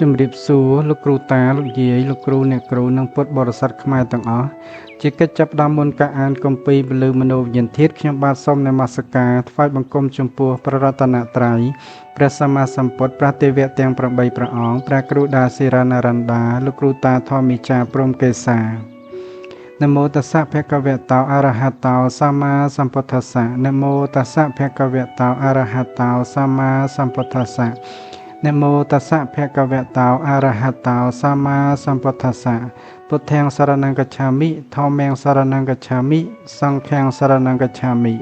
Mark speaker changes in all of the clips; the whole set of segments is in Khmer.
Speaker 1: ជំរាបសួរលោកគ្រូតាលោកយាយលោកគ្រូអ្នកគ្រូនិងពុទ្ធបរិស័ទខ្មែរទាំងអស់ជាកិច្ចចាប់ផ្ដើមមុនការអានគម្ពីរពលឺមនោវិញ្ញាណធាតុខ្ញុំបាទសូមនមស្ការថ្វាយបង្គំចំពោះព្រះរតនត្រ័យព្រះសម្មាសម្ពុទ្ធព្រះទេវៈទាំង8ព្រះអង្គព្រះគ្រូដាសេរានរណ្ដាលោកគ្រូតាធម្មីចារព្រំកេសានមោតស្សៈភគវតោអរហតោសម្មាសម្ពុទ្ធស្សៈនមោតស្សៈភគវតោអរហតោសម្មាសម្ពុទ្ធស្សៈនមោតស្សៈភគវតោអរហតោសម្មាសម្ពុទ្ធស្សៈពុទ្ធាំសរណង្កច្ឆាមិធម្មាំសរណង្កច្ឆាមិសង្ឃាំសរណង្កច្ឆាមិ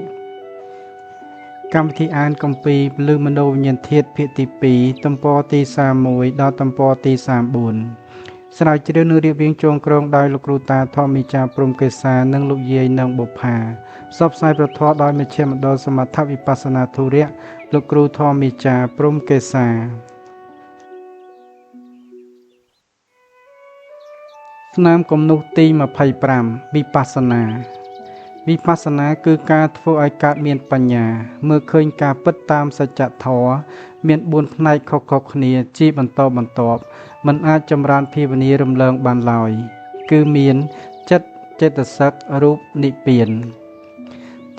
Speaker 1: កម្មវិធីអានគម្ពីរពលឺមនោវិញ្ញាណធាតុភាគទី2ទំព័រទី31ដល់ទំព័រទី34ស្រាវជ្រាវនឹងរៀបរៀងចងក្រងដោយលោកគ្រូតាធម្មីចារព្រំកេសានិងលោកយាយនិងបុប្ផាផ្សព្វផ្សាយប្រធមដោយមជ្ឈមណ្ឌលសមត្ថវិបស្សនាធុរៈលោកគ្រូធម្មីចារព្រំកេសាស្នាមគំនុះទី25វិបស្សនាវិបស្សនាគឺការធ្វើឲ្យកើតមានបញ្ញាមើលឃើញការពិតតាមសច្ចធម៌មាន4ផ្នែកខុសៗគ្នាជាបន្តបន្ទាប់មិនអាចចម្រើនភាវនារំលងបានឡើយគឺមានចិត្តចេតសិករូបនិព្វាន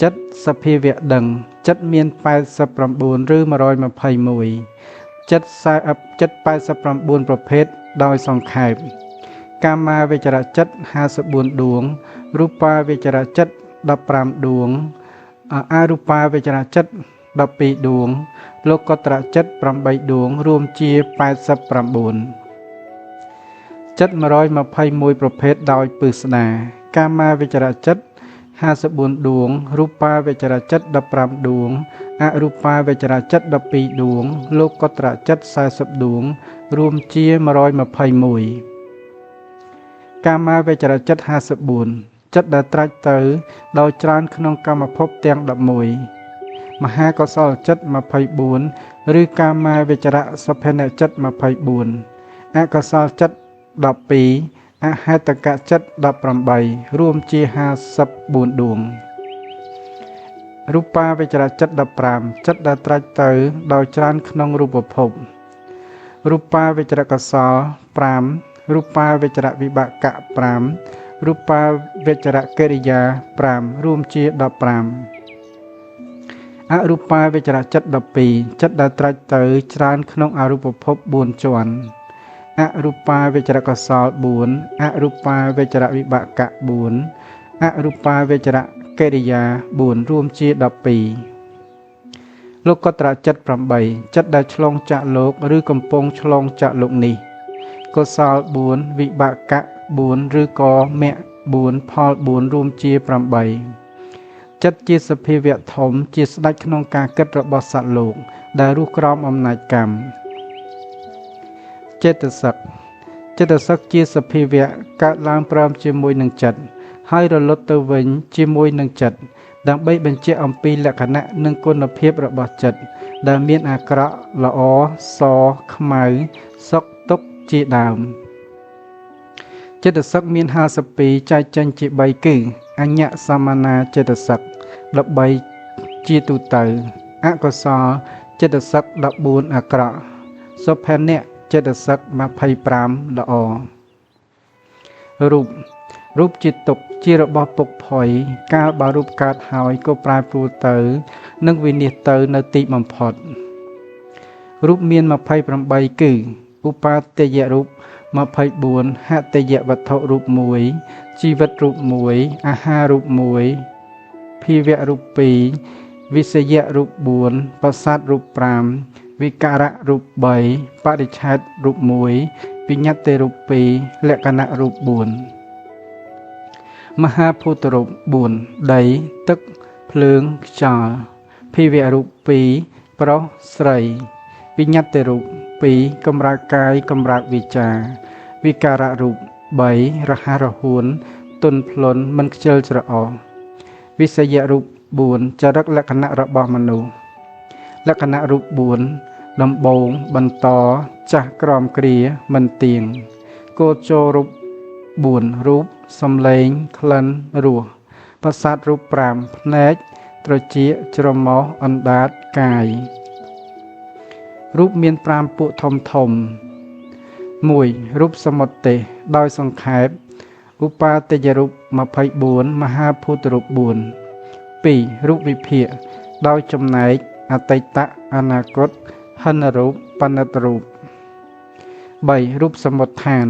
Speaker 1: ចិត្តសភាវៈដឹងចិត្តមាន89ឬ121ចិត្ត89ប្រភេទដោយសង្ខេបកាមាវិចរចិត្ត54ដួងរូបាវិចរចិត្ត15ដួងអរូបាវិចរចិត្ត12ដួងលោកតរចិត្ត8ដួងរួមជា89ចិត្ត121ប្រភេទដោយពឹស្ដាកាមាវិចរចិត្ត54ដួងរូបាវិចរចិត្ត15ដួងអរូបាវិចរចិត្ត12ដួងលោកតរចិត្ត40ដួងរួមជា121កាមាវិចរចិត្ត54ចិត្តដែលត្រាច់ទៅដោយច្រើនក្នុងកម្មភពទាំង11មហាកុសលចិត្ត24ឬកាមាវិចរសុភនចិត្ត24អកុសលចិត្ត12អហេតុកចិត្ត18រួមជា54ដួងរូបាវិចរចិត្ត15ចិត្តដែលត្រាច់ទៅដោយច្រើនក្នុងរូបភពរូបាវិចរកុសល5រូបាវិចរវិបាកៈ5រូបាវិចរកិរិយា5រួមជា15អរូបាវិចរចិត្ត12ចិត្តដែលត្រាច់ទៅច្រើនក្នុងអរូបភព4ជាន់អរូបាវិចរកុសល4អរូបាវិចរវិបាកៈ4អរូបាវិចរកិរិយា4រួមជា12លោកតរចិត្ត8ចិត្តដែលឆ្លងចាក់លោកឬកំពុងឆ្លងចាក់លោកនេះកុសល4វិបាកៈ4ឬក៏មគ្គ4ផល4រួមជា8ចិត្តជាសភាវៈធំជាស្ដេចក្នុងការគិតរបស់សត្វលោកដែលរស់ក្រោមអំណាចកម្មចេតសិកជាសភាវៈកើតឡើងព្រមជាមួយនឹងចិត្តហើយរលត់ទៅវិញជាមួយនឹងចិត្តដើម្បីបញ្ជាក់អំពីលក្ខណៈនិងគុណភាពរបស់ចិត្តដែលមានអាក្រក់ល្អសខ្មៅសុខទុក្ខជាដើមចិត្តសិកមាន52ចែកចេញជា3គឺអញ្ញសមានាចិត្តសិក13ជាទូទៅអកុសលចិត្តសិក14អាក្រក់សុភនៈចិត្តសិក25ល្អរូបជាទុក្ខជារបស់ពុកផុយកាលបើរូបកើតហើយក៏ប្រែប្រួលទៅនិងវិនិច្ឆ័យទៅនៅទីបំផុតរូបមាន28គឺឧបាទយរូប24ហតយវត្ថុរូប1ជីវិតរូប1អាហាររូប1ភាវៈរូប2វិសយៈរូប4ប្រសាទរូប5វិការៈរូប3បរិច្ឆេទរូប1វិញ្ញត្តិរូប2លក្ខណៈរូប4មហាភូតរូប4ដីទឹកភ្លើងខ្យល់ភាវៈរូប2ប្រុសស្រីវិញ្ញត្តិរូប2កម្រើកកាយកម្រើកវាចាវិការៈរូប3រហ័សរហួនទន់ភ្លន់មិនខ្ជិលច្រអូសវិសយៈរូប4ចរិតលក្ខណៈរបស់មនុស្សលក្ខណៈរូប4ដំបូងបន្តចាស់ក្រមគ្រាមិនទៀងគោចររូប4រូបសំឡេងក្លិនរសប្រសាទរូប5ភ្នែកត្រចៀកច្រមុះអណ្ដាតកាយរូបមាន5ពួកធំ 1. រូបសមុទ្រទេសដោយសង្ខេបឧបាទយរូប24មហាភូតរូប4 2. រូបវិភាគដោយចំណែកអតីតអនាគតហិនរូបបណិតរូប 3. រូបសមុទ្រដ្ឋាន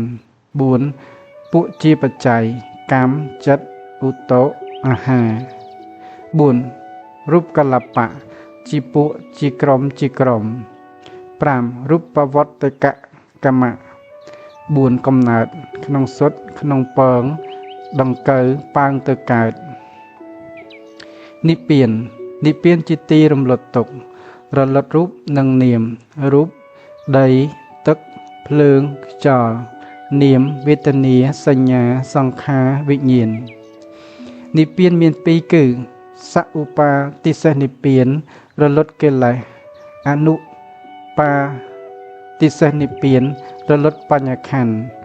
Speaker 1: 4. ពួកជាបច្ច័យកម្មចិត្តឧតោអាហារ 4. រូបកលបៈជាពួកជាក្រុម 5. រូបបវត្តកកម្មៈ 4. កំណើតក្នុងសុទ្ធក្នុងពងដង្កូវប៉ើងទៅកើតនិព្វានជាទីរំលត់ទុក្ខរលត់រូបនិងនាមរូបដីទឹកភ្លើងខ្យល់នាមវេទនាសញ្ញាសង្ខារវិញ្ញាណនិព្វានមានពីរគឺសឧបាទិសេសនិព្វានរលត់កិលេសអនុបាទិសេសនិព្វានរលត់បញ្ញខណ្ឌ